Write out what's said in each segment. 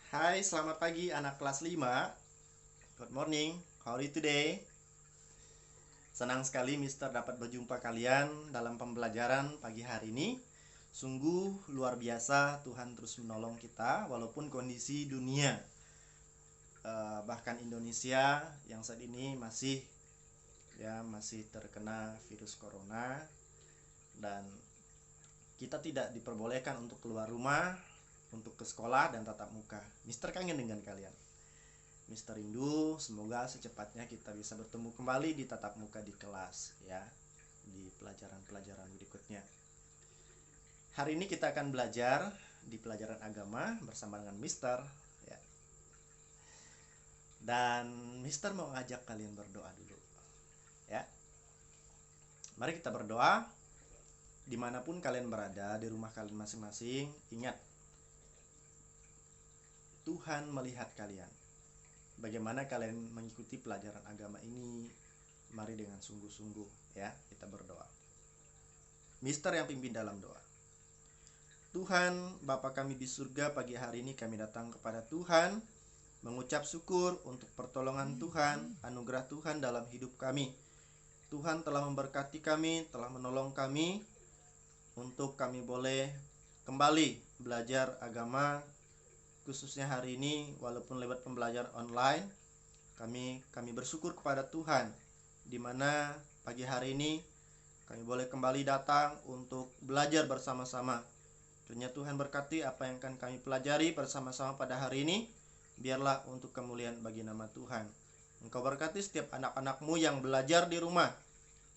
Hai, selamat pagi anak kelas 5. Good morning, how are you today? Senang sekali Mister dapat berjumpa kalian dalam pembelajaran pagi hari ini. Sungguh luar biasa, Tuhan terus menolong kita walaupun kondisi dunia bahkan Indonesia yang saat ini masih terkena virus corona, dan kita tidak diperbolehkan untuk keluar rumah, untuk ke sekolah dan tatap muka. Mister kangen dengan kalian. Mister rindu, semoga secepatnya kita bisa bertemu kembali di tatap muka di kelas ya, di pelajaran-pelajaran berikutnya. Hari ini kita akan belajar di pelajaran agama bersama dengan Mister ya. Dan Mister mau ngajak kalian berdoa dulu ya. Mari kita berdoa. Dimanapun kalian berada, di rumah kalian masing-masing, ingat Tuhan melihat kalian. Bagaimana kalian mengikuti pelajaran agama ini? Mari dengan sungguh-sungguh ya, kita berdoa. Mister yang pimpin dalam doa. Tuhan, Bapa kami di surga, pagi hari ini kami datang kepada Tuhan, mengucap syukur untuk pertolongan Tuhan, anugerah Tuhan dalam hidup kami. Tuhan telah memberkati kami, telah menolong kami, untuk kami boleh kembali belajar agama, khususnya hari ini walaupun lewat pembelajaran online. Kami bersyukur kepada Tuhan, di mana pagi hari ini kami boleh kembali datang untuk belajar bersama-sama. Kiranya Tuhan berkati apa yang akan kami pelajari bersama-sama pada hari ini, biarlah untuk kemuliaan bagi nama Tuhan. Engkau berkati setiap anak-anakmu yang belajar di rumah.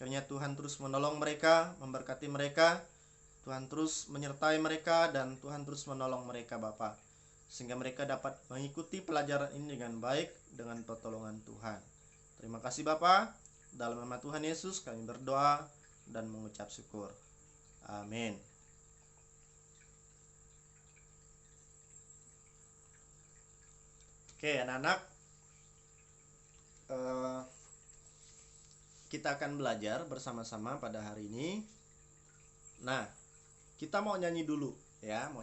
Kiranya Tuhan terus menolong mereka, memberkati mereka. Tuhan terus menyertai mereka dan Tuhan terus menolong mereka Bapa, sehingga mereka dapat mengikuti pelajaran ini dengan baik dengan pertolongan Tuhan. Terima kasih Bapa. Dalam nama Tuhan Yesus kami berdoa dan mengucap syukur. Amin. Oke anak-anak, kita akan belajar bersama-sama pada hari ini. Nah, kita mau nyanyi dulu ya,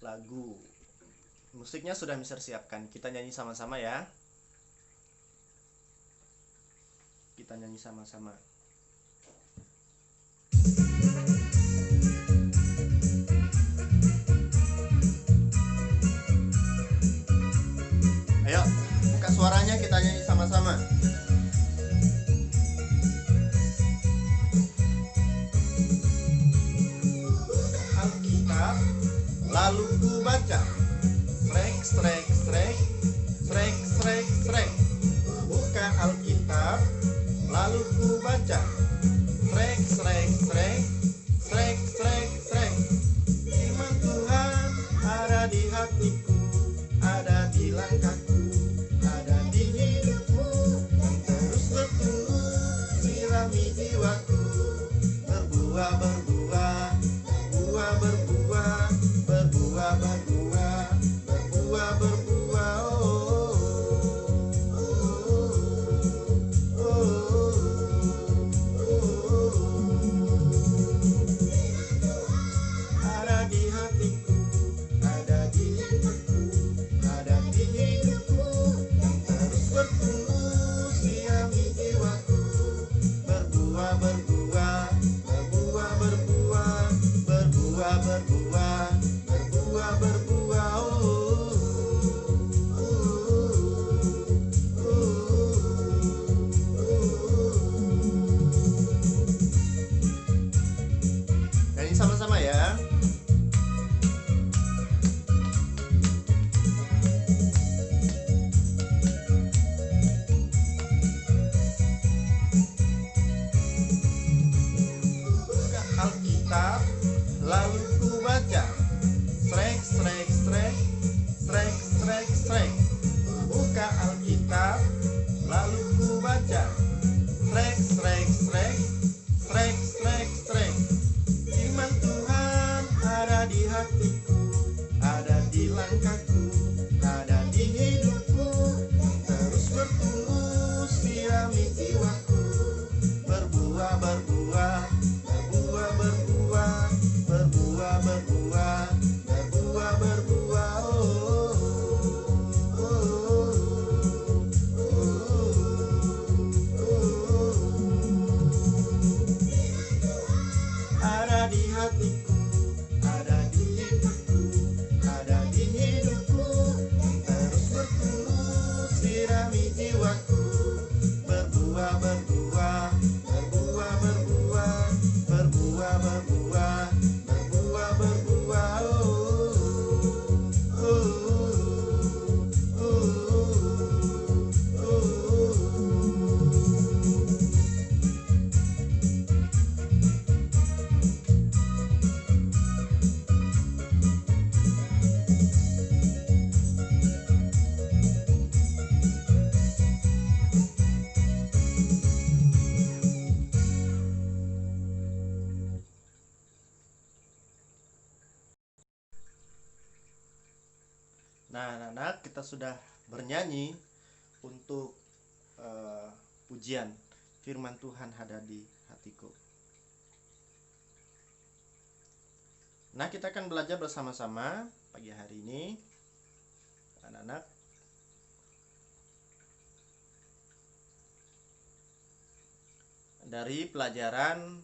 lagu. Musiknya sudah Mister siapkan. Kita nyanyi sama-sama ya. Kita nyanyi sama-sama. Ayo, buka suaranya, kita nyanyi sama-sama. Alkitab, lalu ku baca, strek strek strek, strek strek strek. Buka Alkitab, lalu ku baca, strek strek strek, strek strek strek. Firman Tuhan ada di hatiku, ada di langkahku, ada di hidupku, dan terus bertumbuh, sirami jiwaku, berbuah berbuah, berbuah berbuah, berbuah berbuah, berbuah berbuah. hatiku, ada di hidupku, ada di hidupku, terus bertumbuh sirami jiwaku, berbuah, berbuah, berbuah, berbuah, berbuah, berbuah, berbuah, berbuah, oh, oh, oh, oh, oh. Nah, anak-anak, kita sudah bernyanyi untuk pujian firman Tuhan ada di hatiku. Nah, kita akan belajar bersama-sama pagi hari ini, anak-anak. Dari pelajaran,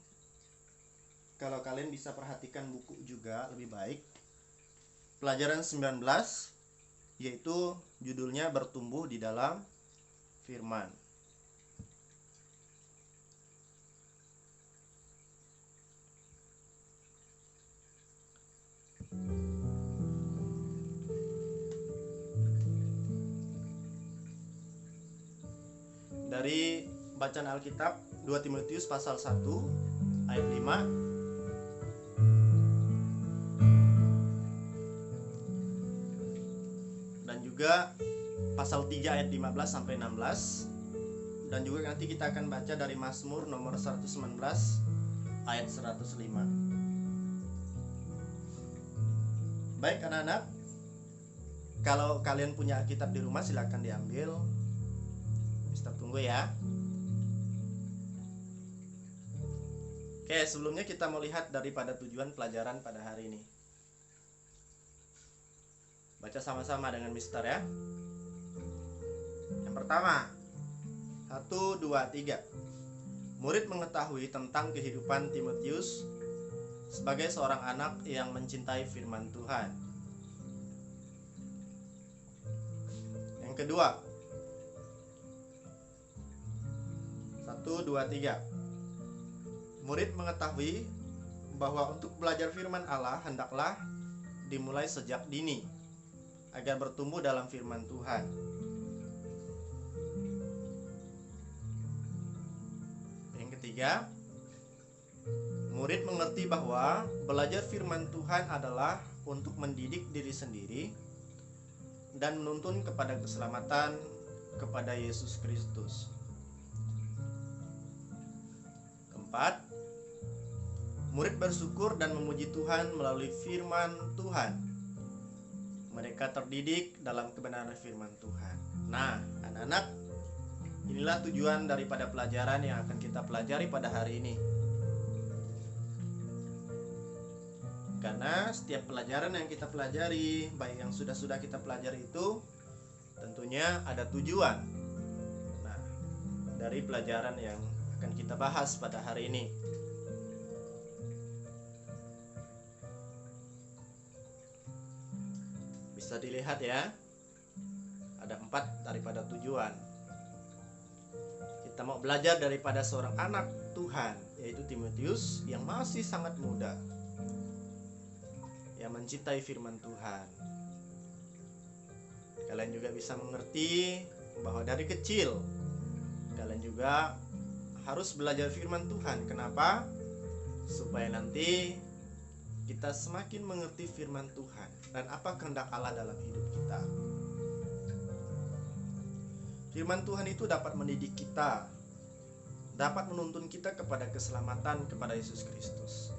kalau kalian bisa perhatikan buku juga lebih baik, pelajaran 19, yaitu judulnya bertumbuh di dalam firman. Dari bacaan Alkitab 2 Timotius pasal 1 ayat 5, dan juga pasal 3 ayat 15 sampai 16, dan juga nanti kita akan baca dari Mazmur nomor 119 ayat 105. Baik anak-anak, kalau kalian punya Alkitab di rumah silakan diambil. Mister tunggu ya. Oke, sebelumnya kita mau lihat daripada tujuan pelajaran pada hari ini. Baca sama-sama dengan Mister ya. Yang pertama, 1, 2, 3. Murid mengetahui tentang kehidupan Timotius sebagai seorang anak yang mencintai firman Tuhan. Yang kedua, 1, 2, 3. Murid mengetahui bahwa untuk belajar firman Allah hendaklah dimulai sejak dini agar bertumbuh dalam firman Tuhan. Yang ketiga, murid mengerti bahwa belajar firman Tuhan adalah untuk mendidik diri sendiri dan menuntun kepada keselamatan kepada Yesus Kristus. Keempat, murid bersyukur dan memuji Tuhan melalui firman Tuhan. Mereka terdidik dalam kebenaran firman Tuhan. Nah, anak-anak, inilah tujuan daripada pelajaran yang akan kita pelajari pada hari ini. Karena setiap pelajaran yang kita pelajari, baik yang sudah kita pelajari itu, tentunya ada tujuan. Nah, dari pelajaran yang akan kita bahas pada hari ini. Bisa dilihat ya, ada 4 daripada tujuan. Kita mau belajar daripada seorang anak Tuhan, yaitu Timotius yang masih sangat muda, yang mencintai firman Tuhan. Kalian juga bisa mengerti bahwa dari kecil kalian juga harus belajar firman Tuhan. Kenapa? Supaya nanti kita semakin mengerti firman Tuhan dan apa kehendak Allah dalam hidup kita. Firman Tuhan itu dapat mendidik kita, dapat menuntun kita kepada keselamatan kepada Yesus Kristus.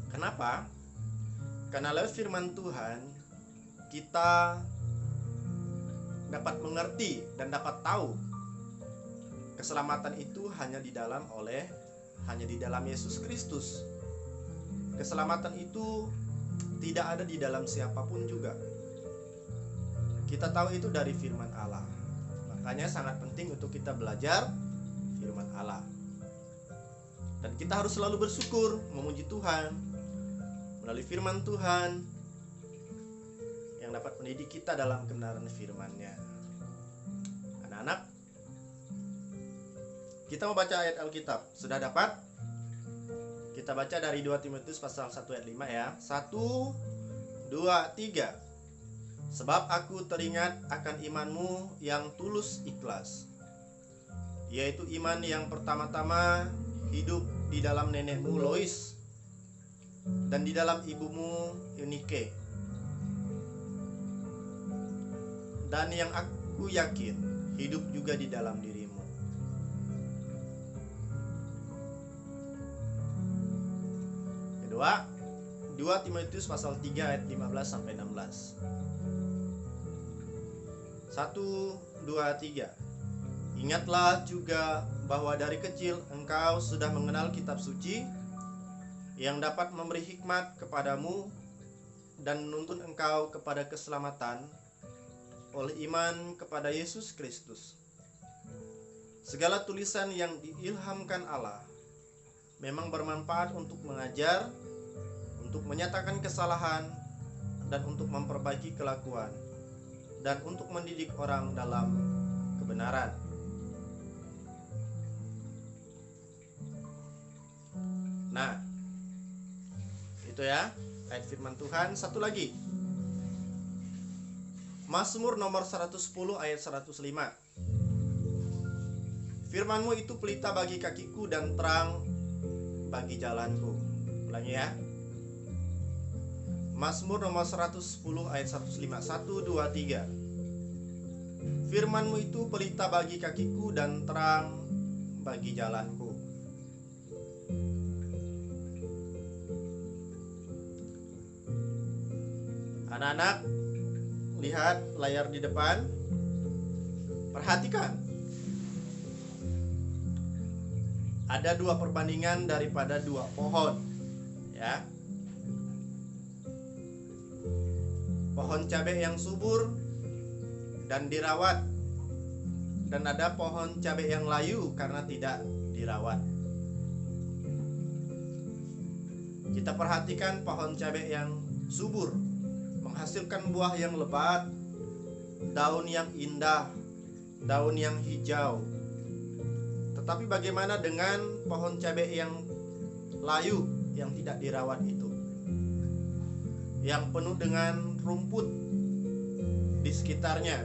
Kenapa? Karena lewat firman Tuhan kita dapat mengerti dan dapat tahu keselamatan itu hanya di dalam Yesus Kristus. Keselamatan itu tidak ada di dalam siapapun juga. Kita tahu itu dari firman Allah. Makanya sangat penting untuk kita belajar firman Allah. Dan kita harus selalu bersyukur, memuji Tuhan, melalui firman Tuhan yang dapat mendidik kita dalam kebenaran firman-Nya. Anak-anak, kita mau baca ayat Alkitab. Sudah dapat? Kita baca dari 2 Timotius pasal 1 ayat 5 ya. 1, 2, 3. Sebab aku teringat akan imanmu yang tulus ikhlas, yaitu iman yang pertama-tama hidup di dalam nenekmu Lois dan di dalam ibumu Eunike, dan yang aku yakin hidup juga di dalam dirimu. Kedua, 2 Timotius pasal 3 ayat 15 sampai 16. 1, 2, 3. Ingatlah juga bahwa dari kecil engkau sudah mengenal kitab suci yang dapat memberi hikmat kepadamu dan menuntun engkau kepada keselamatan oleh iman kepada Yesus Kristus. Segala tulisan yang diilhamkan Allah memang bermanfaat untuk mengajar, untuk menyatakan kesalahan, dan untuk memperbaiki kelakuan, dan untuk mendidik orang dalam kebenaran. Nah, itu ya ayat firman Tuhan. Satu lagi, Mazmur nomor 110 ayat 105. Firman-Mu itu pelita bagi kakiku dan terang bagi jalanku. Ulangi ya. Mazmur nomor 110 ayat 105. 1, 2, 3. Firman-Mu itu pelita bagi kakiku dan terang bagi jalanku. Anak-anak, lihat layar di depan. Perhatikan. Ada dua perbandingan daripada dua pohon, ya. Pohon cabai yang subur dan dirawat, dan ada pohon cabai yang layu karena tidak dirawat. Kita perhatikan pohon cabai yang subur, menghasilkan buah yang lebat, daun yang indah, daun yang hijau. Tetapi bagaimana dengan pohon cabai yang layu, yang tidak dirawat itu, yang penuh dengan rumput di sekitarnya?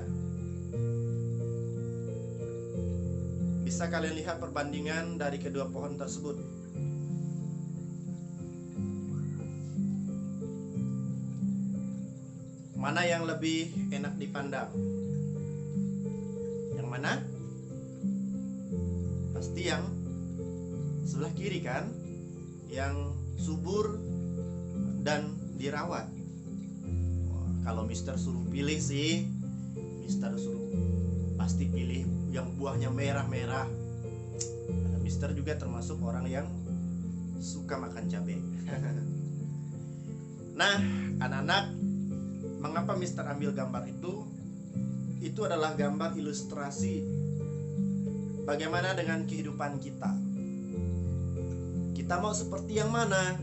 Bisa kalian lihat perbandingan dari kedua pohon tersebut. Mana yang lebih enak dipandang? Yang mana? Pasti yang sebelah kiri kan, yang subur dan dirawat. Kalau Mister suruh pilih sih, Mister suruh pasti pilih yang buahnya merah-merah. Karena Mister juga termasuk orang yang suka makan cabai. Nah, anak-anak, mengapa Mister ambil gambar itu? Itu adalah gambar ilustrasi bagaimana dengan kehidupan kita. Kita mau seperti yang mana?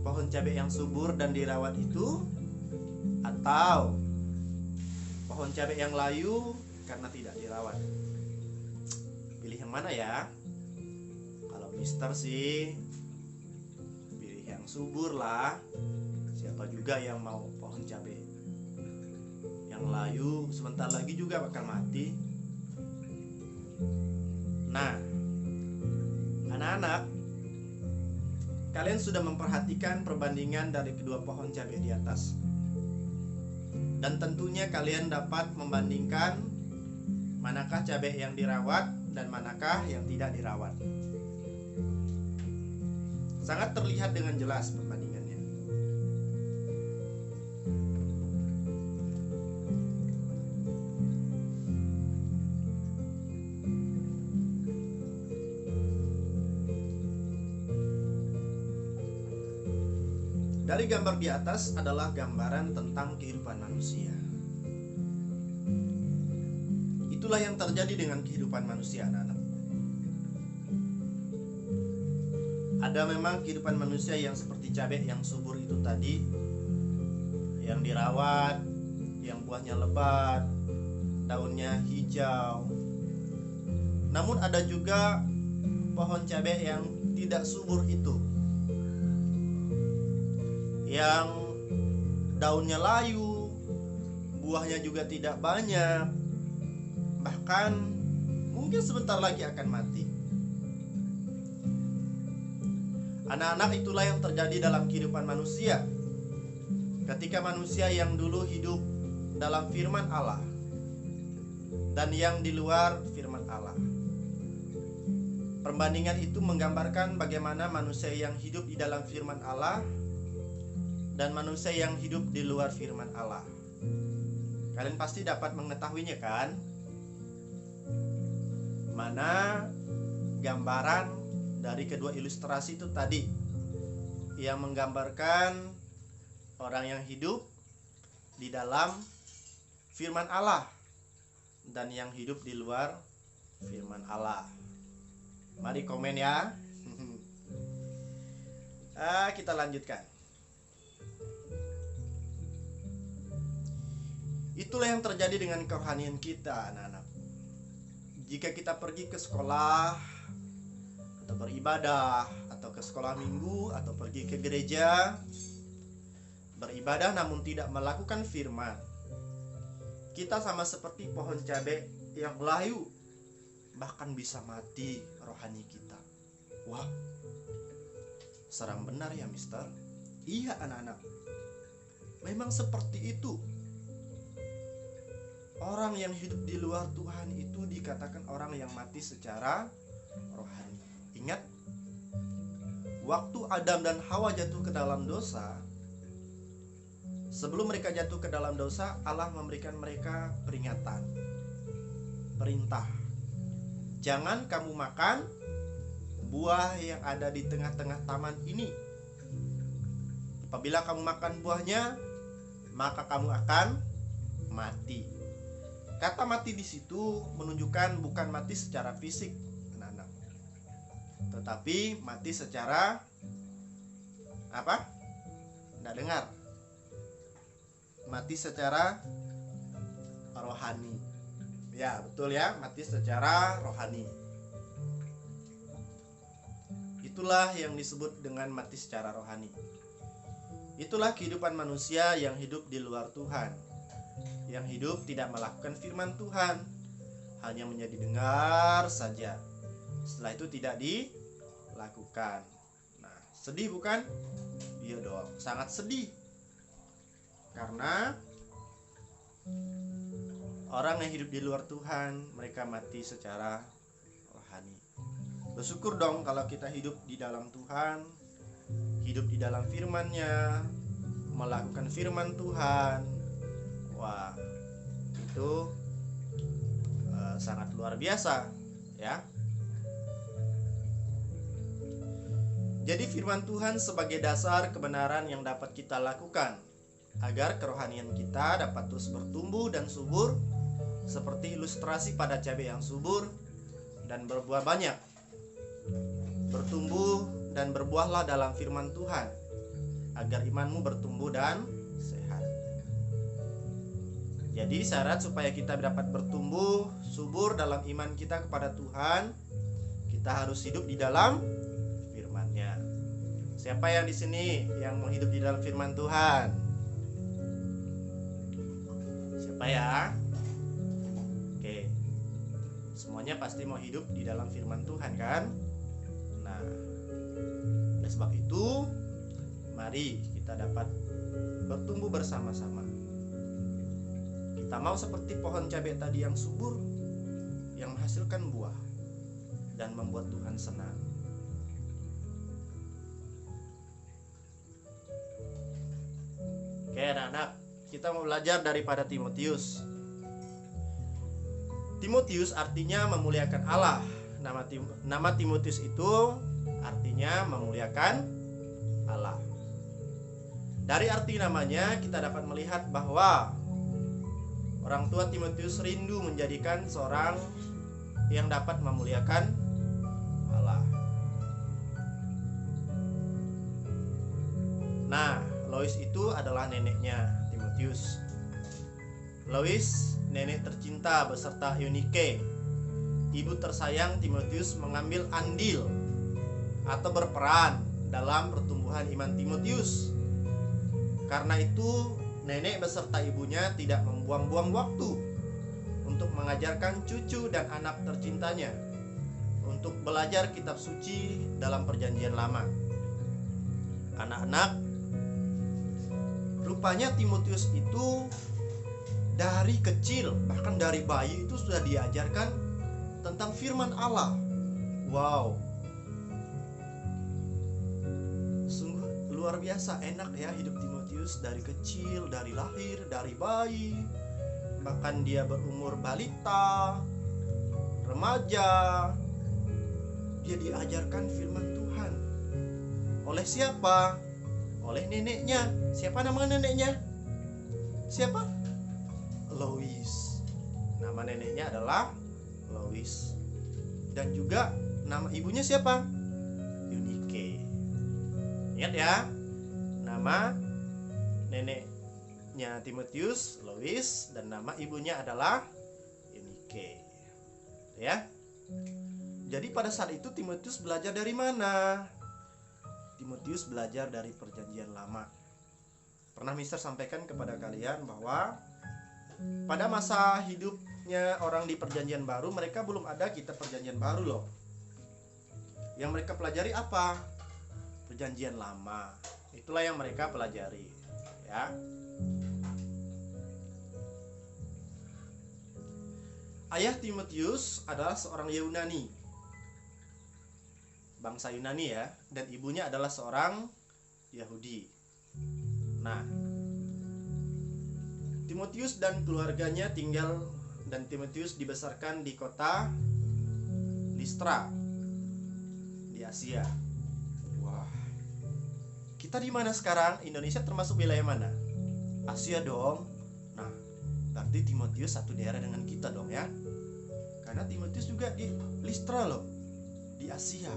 Pohon cabai yang subur dan dirawat itu, atau pohon cabai yang layu karena tidak dirawat? Pilih yang mana ya? Kalau Mister sih pilih yang subur lah. Siapa juga yang mau pohon cabai yang layu sebentar lagi juga bakal mati. Nah, anak-anak, kalian sudah memperhatikan perbandingan dari kedua pohon cabai di atas. Dan tentunya kalian dapat membandingkan manakah cabai yang dirawat dan manakah yang tidak dirawat. Sangat terlihat dengan jelas perbandingannya. Dari gambar di atas adalah gambaran tentang kehidupan manusia. Itulah yang terjadi dengan kehidupan manusia, anak-anak. Ada memang kehidupan manusia yang seperti cabai yang subur itu tadi, yang dirawat, yang buahnya lebat, daunnya hijau. Namun ada juga pohon cabai yang tidak subur itu, yang daunnya layu, buahnya juga tidak banyak, bahkan mungkin sebentar lagi akan mati. Anak-anak, itulah yang terjadi dalam kehidupan manusia. Ketika manusia yang dulu hidup dalam firman Allah dan yang di luar firman Allah. Perbandingan itu menggambarkan bagaimana manusia yang hidup di dalam firman Allah dan manusia yang hidup di luar firman Allah. Kalian pasti dapat mengetahuinya kan? Mana gambaran dari kedua ilustrasi itu tadi yang menggambarkan orang yang hidup di dalam firman Allah dan yang hidup di luar firman Allah. Mari komen ya. Kita lanjutkan. Itulah yang terjadi dengan kerohanian kita, anak-anak. Jika kita pergi ke sekolah atau beribadah atau ke sekolah minggu atau pergi ke gereja, beribadah namun tidak melakukan firman, kita sama seperti pohon cabai yang layu, bahkan bisa mati rohani kita. Wah, seram benar ya, Mister. Iya, anak-anak, memang seperti itu. Orang yang hidup di luar Tuhan itu dikatakan orang yang mati secara rohani. Ingat, waktu Adam dan Hawa jatuh ke dalam dosa, sebelum mereka jatuh ke dalam dosa, Allah memberikan mereka peringatan, perintah. Jangan kamu makan buah yang ada di tengah-tengah taman ini. Apabila kamu makan buahnya, maka kamu akan mati. Kata mati di situ menunjukkan bukan mati secara fisik, anak-anak, tetapi mati secara apa? Nggak dengar. Mati secara rohani. Ya, betul ya, mati secara rohani. Itulah yang disebut dengan mati secara rohani. Itulah kehidupan manusia yang hidup di luar Tuhan, yang hidup tidak melakukan firman Tuhan, hanya menjadi dengar saja. Setelah itu tidak dilakukan. Nah, sedih bukan? Iya dong, sangat sedih. Karena orang yang hidup di luar Tuhan, mereka mati secara rohani. Bersyukur dong kalau kita hidup di dalam Tuhan, hidup di dalam firman-Nya, melakukan firman Tuhan. Wah, itu sangat luar biasa ya. Jadi firman Tuhan sebagai dasar kebenaran yang dapat kita lakukan agar kerohanian kita dapat terus bertumbuh dan subur, seperti ilustrasi pada cabai yang subur dan berbuah banyak. Bertumbuh dan berbuahlah dalam firman Tuhan, agar imanmu bertumbuh dan sehat. Jadi syarat supaya kita dapat bertumbuh subur dalam iman kita kepada Tuhan, kita harus hidup di dalam firman-Nya. Siapa yang di sini yang mau hidup di dalam firman Tuhan? Siapa ya? Oke. Semuanya pasti mau hidup di dalam firman Tuhan kan? Nah, oleh sebab itu, mari kita dapat bertumbuh bersama-sama. Kita mau seperti pohon cabai tadi yang subur, yang menghasilkan buah dan membuat Tuhan senang. Oke anak-anak, kita mau belajar daripada Timotius. Timotius artinya memuliakan Allah. Nama Timotius itu artinya memuliakan Allah. Dari arti namanya kita dapat melihat bahwa orang tua Timotius rindu menjadikan seorang yang dapat memuliakan Allah. Lois itu adalah neneknya Timotius. Lois, nenek tercinta beserta Eunike, ibu tersayang Timotius, mengambil andil atau berperan dalam pertumbuhan iman Timotius. Karena itu, nenek beserta ibunya tidak membuang-buang waktu untuk mengajarkan cucu dan anak tercintanya untuk belajar kitab suci dalam Perjanjian Lama. Anak-anak, rupanya Timotius itu dari kecil, bahkan dari bayi itu sudah diajarkan tentang firman Allah. Wow, sungguh luar biasa enak ya hidup Timotius dari kecil, dari lahir, dari bayi, bahkan dia berumur balita, remaja, dia diajarkan firman Tuhan. Oleh siapa? Oleh neneknya. Siapa nama neneknya? Siapa? Lois. Nama neneknya adalah Lois. Dan juga nama ibunya siapa? Eunike. Ingat ya, nama neneknya Timotius Lois dan nama ibunya adalah Eunike. Ya. Jadi pada saat itu Timotius belajar dari mana? Timotius belajar dari Perjanjian Lama. Pernah Mister sampaikan kepada kalian bahwa pada masa hidupnya orang di Perjanjian Baru, mereka belum ada kitab Perjanjian Baru loh. Yang mereka pelajari apa? Perjanjian Lama. Itulah yang mereka pelajari, ya. Ayah Timotius adalah seorang Yunani, bangsa Yunani ya, dan ibunya adalah seorang Yahudi. Nah, Timotius dan keluarganya Timotius dibesarkan di kota Listra di Asia. Wah, kita di mana sekarang? Indonesia termasuk wilayah mana? Asia dong. Nah, berarti Timotius satu daerah dengan kita dong ya, karena Timotius juga di Listra loh, di Asia.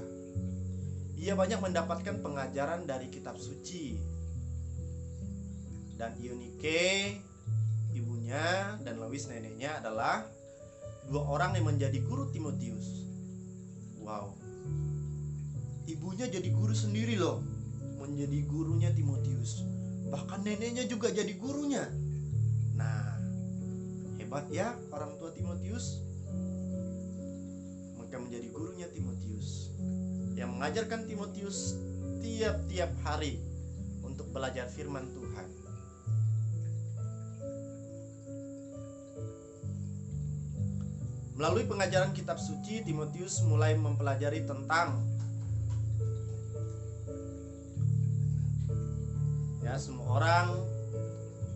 Ia banyak mendapatkan pengajaran dari kitab suci. Dan Eunike, ibunya, dan Lois, neneknya adalah dua orang yang menjadi guru Timotius. Wow, ibunya jadi guru sendiri loh, menjadi gurunya Timotius. Bahkan neneknya juga jadi gurunya. Nah, hebat ya orang tua Timotius. Maka menjadi gurunya Timotius, yang mengajarkan Timotius tiap-tiap hari untuk belajar firman Tuhan. Melalui pengajaran kitab suci, Timotius mulai mempelajari tentang semua orang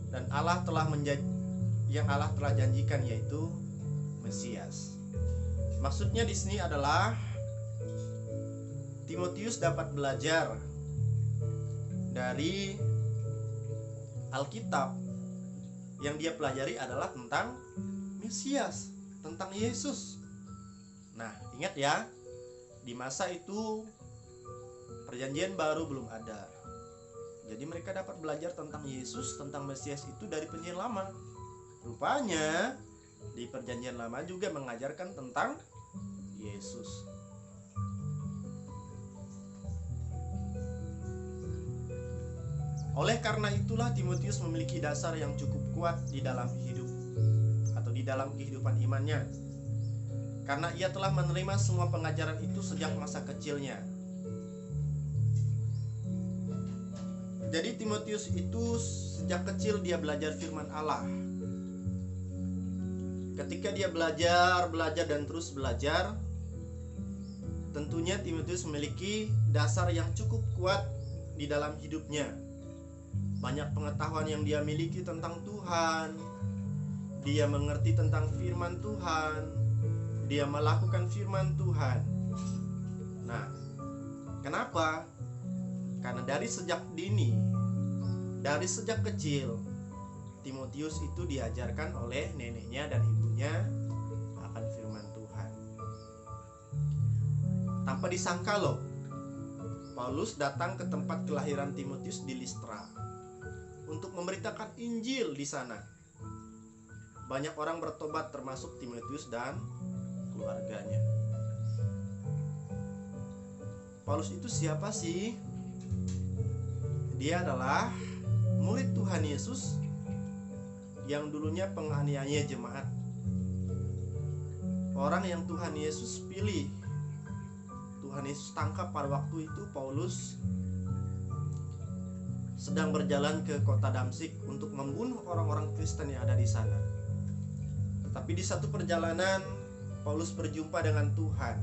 dan Allah telah yang Allah telah janjikan, yaitu Mesias. Maksudnya di sini adalah Timotius dapat belajar dari Alkitab. Yang dia pelajari adalah tentang Mesias, tentang Yesus. Nah, ingat ya, di masa itu Perjanjian Baru belum ada. Jadi mereka dapat belajar tentang Yesus, tentang Mesias itu dari Perjanjian Lama. Rupanya di Perjanjian Lama juga mengajarkan tentang Yesus. Oleh karena itulah Timotius memiliki dasar yang cukup kuat di dalam hidup atau di dalam kehidupan imannya, karena ia telah menerima semua pengajaran itu sejak masa kecilnya. Jadi Timotius itu sejak kecil dia belajar firman Allah. Ketika dia belajar dan terus belajar, tentunya Timotius memiliki dasar yang cukup kuat di dalam hidupnya. Banyak pengetahuan yang dia miliki tentang Tuhan. Dia mengerti tentang firman Tuhan. Dia melakukan firman Tuhan. Nah, kenapa? Karena dari sejak dini, dari sejak kecil, Timotius itu diajarkan oleh neneknya dan ibunya akan firman Tuhan. Tanpa disangka loh, Paulus datang ke tempat kelahiran Timotius di Listra. untuk memberitakan Injil di sana. Banyak orang bertobat termasuk Timotius dan keluarganya. Paulus itu siapa sih? Dia adalah murid Tuhan Yesus yang dulunya penganiaya jemaat. Orang yang Tuhan Yesus pilih, Tuhan Yesus tangkap pada waktu itu Paulus sedang berjalan ke kota Damsyik untuk membunuh orang-orang Kristen yang ada di sana. Tetapi di satu perjalanan Paulus berjumpa dengan Tuhan.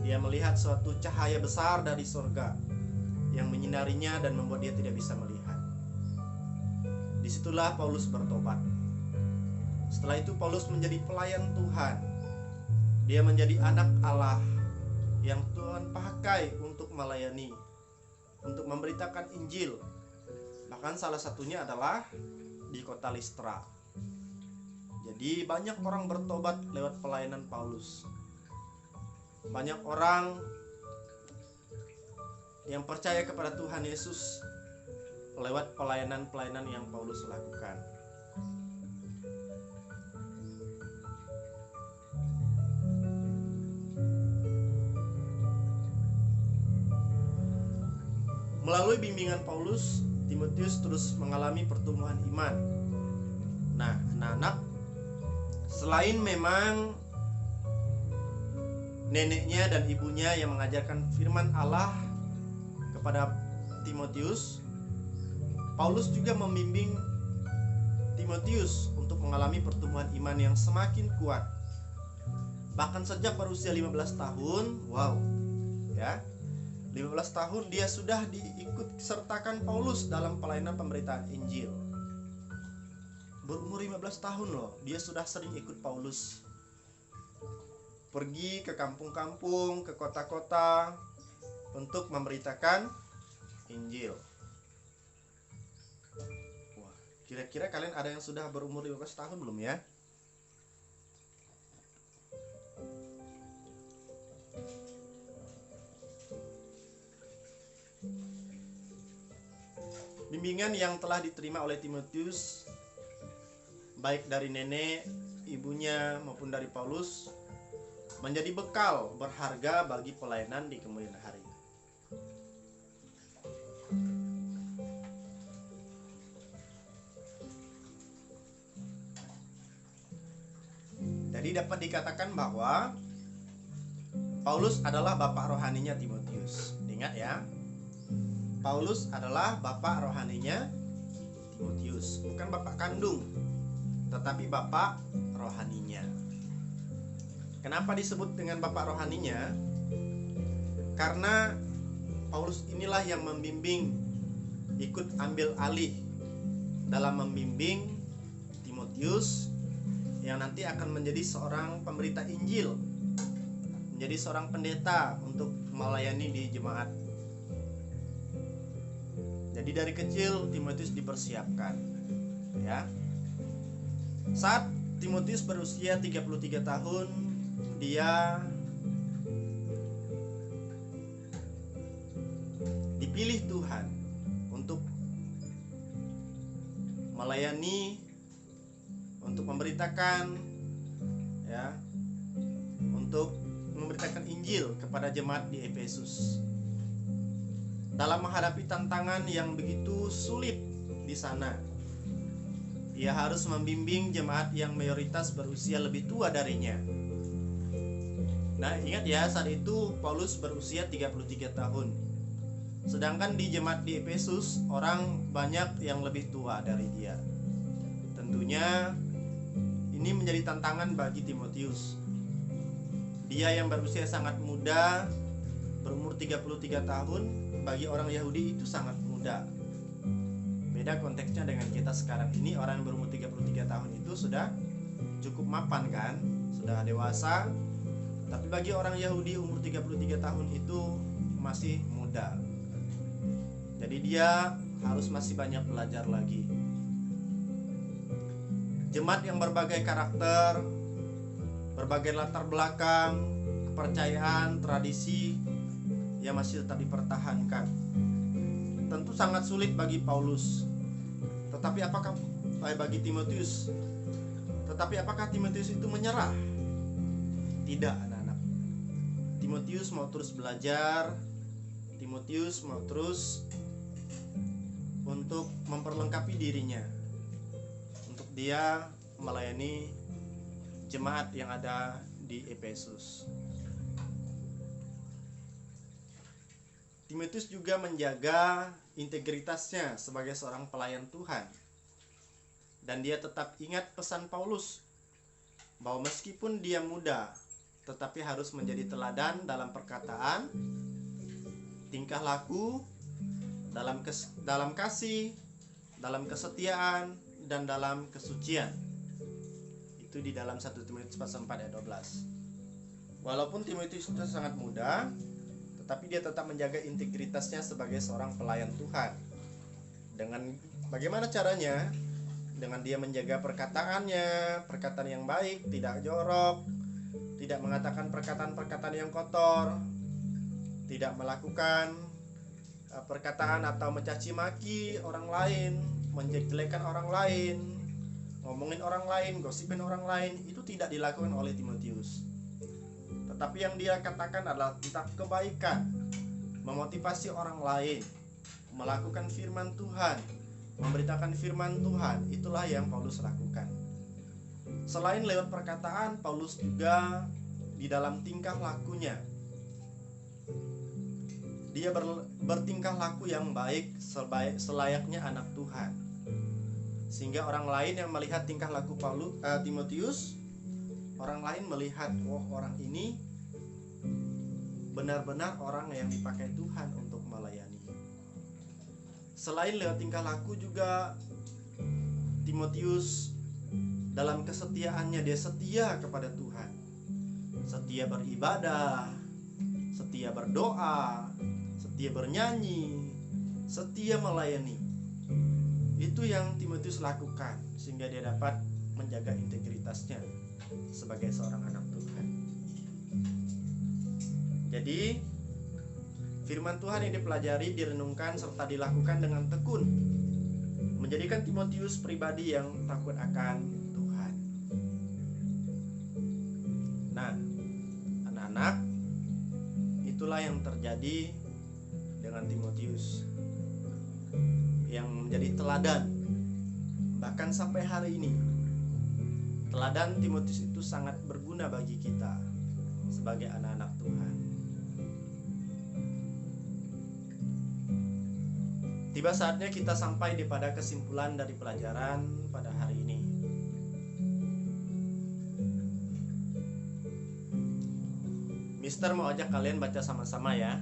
Dia melihat suatu cahaya besar dari surga yang menyinarinya dan membuat dia tidak bisa melihat. Disitulah Paulus bertobat. Setelah itu Paulus menjadi pelayan Tuhan. Dia menjadi anak Allah yang Tuhan pakai untuk melayani, untuk memberitakan Injil. Bahkan salah satunya adalah di kota Listra. Jadi banyak orang bertobat lewat pelayanan Paulus. Banyak orang yang percaya kepada Tuhan Yesus lewat pelayanan-pelayanan yang Paulus lakukan. Melalui bimbingan Paulus, Timotius terus mengalami pertumbuhan iman. Nah, anak-anak, selain memang neneknya dan ibunya yang mengajarkan firman Allah kepada Timotius, Paulus juga membimbing Timotius untuk mengalami pertumbuhan iman yang semakin kuat. Bahkan sejak berusia 15 tahun, wow, ya, 15 tahun dia sudah diikut sertakan Paulus dalam pelayanan pemberitaan Injil. Berumur 15 tahun loh, dia sudah sering ikut Paulus pergi ke kampung-kampung, ke kota-kota untuk memberitakan Injil. Wah, kira-kira kalian ada yang sudah berumur 15 tahun belum ya? Bimbingan yang telah diterima oleh Timotius, baik dari nenek, ibunya maupun dari Paulus, menjadi bekal berharga bagi pelayanan di kemudian hari. Jadi dapat dikatakan bahwa Paulus adalah bapak rohaninya Timotius. Ingat ya, Paulus adalah bapak rohaninya Timotius, bukan bapak kandung, tetapi bapak rohaninya. Kenapa disebut dengan bapak rohaninya? Karena Paulus inilah yang membimbing, ikut ambil alih dalam membimbing Timotius yang nanti akan menjadi seorang pemberita Injil, menjadi seorang pendeta untuk melayani di jemaat. Jadi dari kecil Timotius dipersiapkan, ya. Saat Timotius berusia 33 tahun, dia dipilih Tuhan untuk melayani, untuk memberitakan, ya, untuk memberitakan Injil kepada jemaat di Efesus. Dalam menghadapi tantangan yang begitu sulit di sana, ia harus membimbing jemaat yang mayoritas berusia lebih tua darinya. Nah, ingat ya, saat itu Paulus berusia 33 tahun. Sedangkan di jemaat di Efesus, orang banyak yang lebih tua dari dia. Tentunya ini menjadi tantangan bagi Timotius. Dia yang berusia sangat muda, berumur 33 tahun, bagi orang Yahudi itu sangat muda. Beda konteksnya dengan kita sekarang ini, orang yang berumur 33 tahun itu sudah cukup mapan kan, sudah dewasa. Tapi bagi orang Yahudi umur 33 tahun itu masih muda. Jadi dia harus masih banyak belajar lagi. Jemaat yang berbagai karakter, berbagai latar belakang, kepercayaan, tradisi yang masih tetap dipertahankan. Tentu sangat sulit bagi Paulus Tetapi apakah bagi Timotius? Tetapi apakah Timotius itu menyerah? Tidak, anak-anak. Timotius mau terus belajar. Timotius mau terus untuk memperlengkapi dirinya, untuk dia melayani jemaat yang ada di Efesus. Timotius juga menjaga integritasnya sebagai seorang pelayan Tuhan. Dan dia tetap ingat pesan Paulus bahwa meskipun dia muda, tetapi harus menjadi teladan dalam perkataan, tingkah laku, dalam kasih, dalam kesetiaan, dan dalam kesucian. Itu di dalam 1 Timotius pasal 4 ayat 12. Walaupun Timotius itu sangat muda, tetapi dia tetap menjaga integritasnya sebagai seorang pelayan Tuhan. Dengan bagaimana caranya? Dengan dia menjaga perkataannya, perkataan yang baik, tidak jorok, tidak mengatakan perkataan-perkataan yang kotor, tidak melakukan perkataan atau mencaci maki orang lain, menjelekkan orang lain, ngomongin orang lain, gosipin orang lain. Itu tidak dilakukan oleh Timotius. Tetapi yang dia katakan adalah tentang kebaikan, memotivasi orang lain, melakukan firman Tuhan, memberitakan firman Tuhan. Itulah yang Paulus lakukan. Selain lewat perkataan, Paulus juga di dalam tingkah lakunya, dia bertingkah laku yang baik selayaknya anak Tuhan, sehingga orang lain yang melihat tingkah laku Timotius, orang lain melihat, wah, orang ini benar-benar orang yang dipakai Tuhan untuk melayani. Selain lewat tingkah laku juga, Timotius dalam kesetiaannya, dia setia kepada Tuhan, setia beribadah, setia berdoa, setia bernyanyi, setia melayani. Itu yang Timotius lakukan, sehingga dia dapat menjaga integritasnya sebagai seorang anak Tuhan. Jadi firman Tuhan yang dipelajari, direnungkan, serta dilakukan dengan tekun menjadikan Timotius pribadi yang takut akan Tuhan. Nah, anak-anak, itulah yang terjadi dengan Timotius, yang menjadi teladan. Bahkan sampai hari ini, teladan Timotius itu sangat berguna bagi kita sebagai anak-anak Tuhan. Tiba saatnya kita sampai pada kesimpulan dari pelajaran pada hari ini. Mister mau ajak kalian baca sama-sama ya.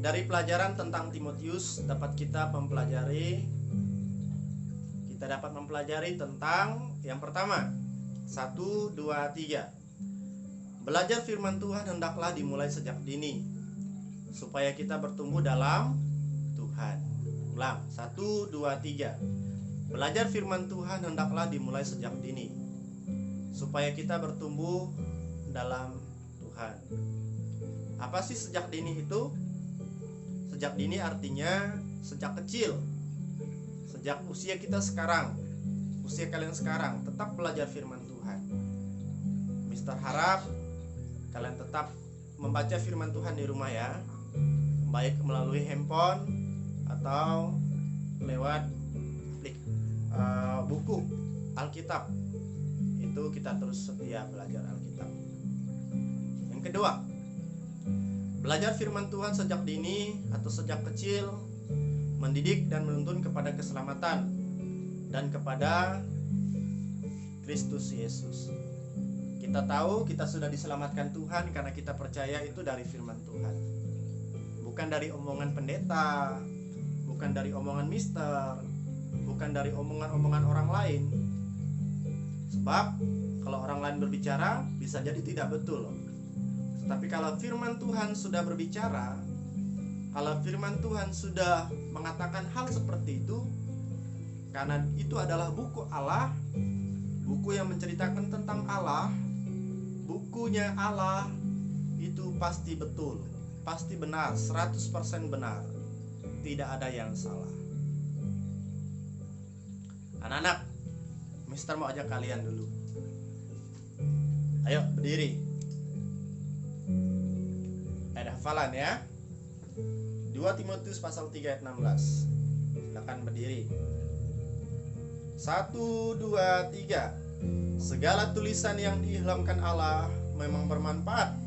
Dari pelajaran tentang Timotius kita dapat mempelajari tentang yang pertama, 1, 2, 3. Belajar firman Tuhan hendaklah dimulai sejak dini, supaya kita bertumbuh dalam Tuhan. Ulang, 1, 2, 3. Belajar firman Tuhan hendaklah dimulai sejak dini, supaya kita bertumbuh dalam Tuhan. Apa sih sejak dini itu? Sejak dini artinya sejak kecil, sejak usia kita sekarang, usia kalian sekarang, tetap belajar firman Tuhan. Mister harap kalian tetap membaca firman Tuhan di rumah ya, baik melalui handphone atau lewat buku Alkitab. Itu kita terus setia belajar Alkitab. Yang kedua, belajar firman Tuhan sejak dini atau sejak kecil mendidik dan menuntun kepada keselamatan dan kepada Kristus Yesus. Kita tahu kita sudah diselamatkan Tuhan karena kita percaya itu dari firman Tuhan, bukan dari omongan pendeta, bukan dari omongan mister, bukan dari omongan-omongan orang lain. Sebab kalau orang lain berbicara bisa jadi tidak betul. Tetapi kalau firman Tuhan sudah berbicara, kalau firman Tuhan sudah mengatakan hal seperti itu, karena itu adalah buku Allah, buku yang menceritakan tentang Allah, bukunya Allah, itu pasti betul, pasti benar, 100% benar, tidak ada yang salah. Anak-anak, Mister mau ajak kalian dulu. Ayo berdiri. Ada hafalan ya. 2 Timotius pasal 3 ayat 16. Silakan berdiri. 1, 2, 3. Segala tulisan yang diilhamkan Allah memang bermanfaat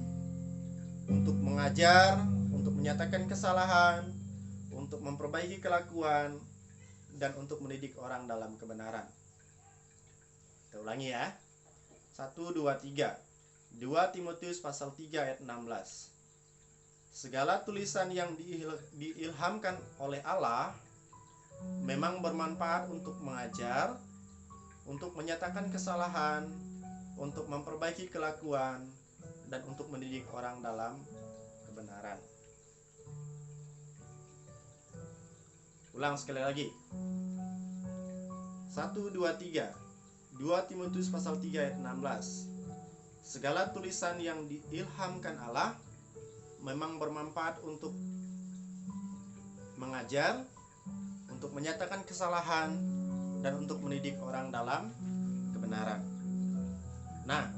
untuk mengajar, untuk menyatakan kesalahan, untuk memperbaiki kelakuan, dan untuk mendidik orang dalam kebenaran. Kita ulangi ya. 1, 2, 3. 2 Timotius pasal 3 ayat 16. Segala tulisan yang diilhamkan oleh Allah memang bermanfaat untuk mengajar, untuk menyatakan kesalahan, untuk memperbaiki kelakuan, dan untuk mendidik orang dalam kebenaran. Ulang sekali lagi. 1, 2, 3. 2 Timotius pasal 3 ayat 16. Segala tulisan yang diilhamkan Allah memang bermanfaat untuk mengajar, untuk menyatakan kesalahan, dan untuk mendidik orang dalam kebenaran. Nah,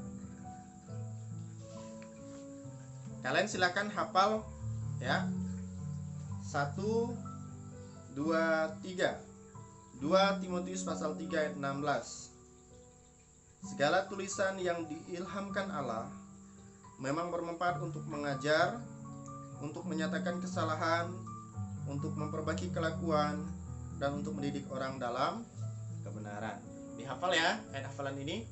kalian silakan hafal ya. 1, 2, 3. 2 Timotius pasal 3 ayat 16. Segala tulisan yang diilhamkan Allah memang bermanfaat untuk mengajar, untuk menyatakan kesalahan, untuk memperbaiki kelakuan, dan untuk mendidik orang dalam kebenaran. Dihafal ya ayat hafalan ini.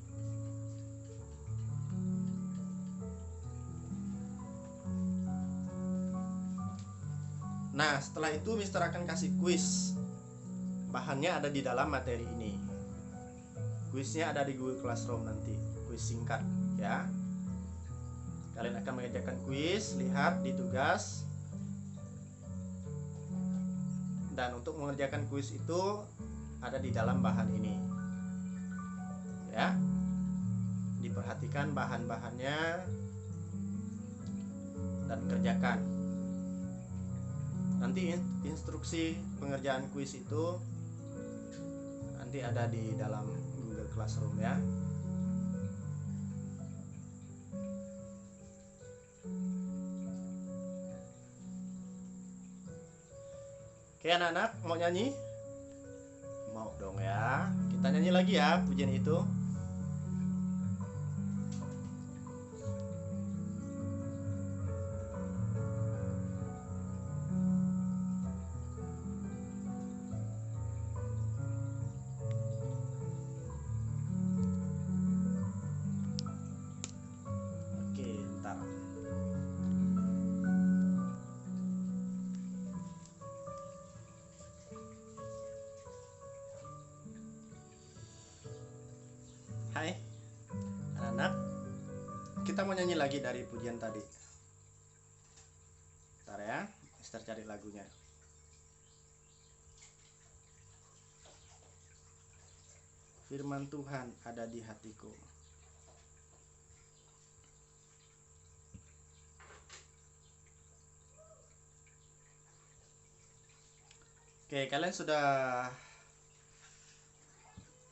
Nah, setelah itu Mister akan kasih kuis. Bahannya ada di dalam materi ini. Kuisnya ada di Google Classroom nanti. Kuis singkat ya. Kalian akan mengerjakan kuis, lihat di tugas. Dan untuk mengerjakan kuis itu ada di dalam bahan ini. Ya. Diperhatikan bahan-bahannya dan kerjakan. Nanti instruksi pengerjaan kuis itu nanti ada di dalam Google Classroom ya. Oke anak-anak, mau nyanyi? Mau dong ya. Kita nyanyi lagi ya pujian itu. Hai anak-anak, kita mau nyanyi lagi dari pujian tadi. Bentar ya, Mister cari lagunya. Firman Tuhan ada di hatiku. Oke, kalian sudah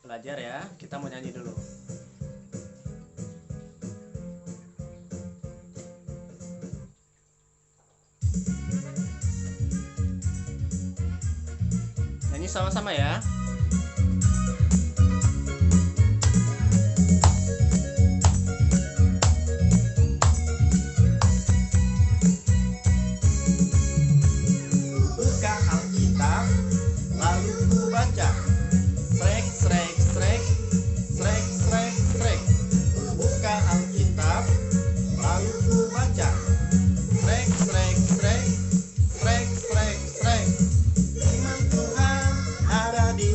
belajar ya. Kita mau nyanyi dulu. Nyanyi sama-sama ya. Buka Alkitab, lalu ku baca. Srek, srek, srek, srek, srek, srek. Buka Alkitab, lalu ku baca. Srek, srek, srek, srek, srek, srek. Firman Tuhan ada di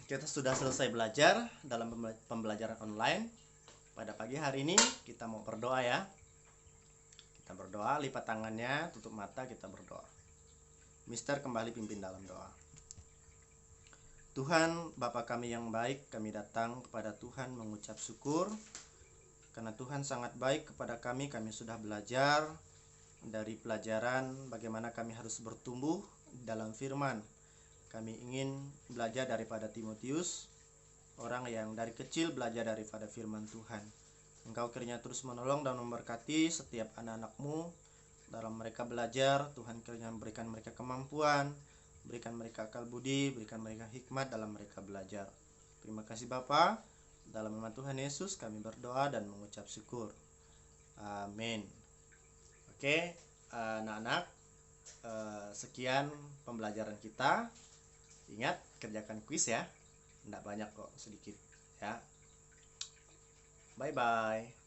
Kita sudah selesai belajar dalam pembelajaran online. Pada pagi hari ini kita mau berdoa ya. Kita berdoa, lipat tangannya, tutup mata, kita berdoa. Mister kembali pimpin dalam doa. Tuhan, Bapa kami yang baik, kami datang kepada Tuhan mengucap syukur karena Tuhan sangat baik kepada kami. Kami sudah belajar dari pelajaran bagaimana kami harus bertumbuh dalam firman. Kami ingin belajar daripada Timotius, orang yang dari kecil belajar daripada firman Tuhan. Engkau kiranya terus menolong dan memberkati setiap anak-anak-Mu dalam mereka belajar. Tuhan kiranya memberikan mereka kemampuan, berikan mereka akal budi, berikan mereka hikmat dalam mereka belajar. Terima kasih Bapa. Dalam nama Tuhan Yesus kami berdoa dan mengucap syukur. Amin. Oke, anak-anak, sekian pembelajaran kita. Ingat, kerjakan kuis ya. Tidak banyak kok, sedikit ya. Bye bye.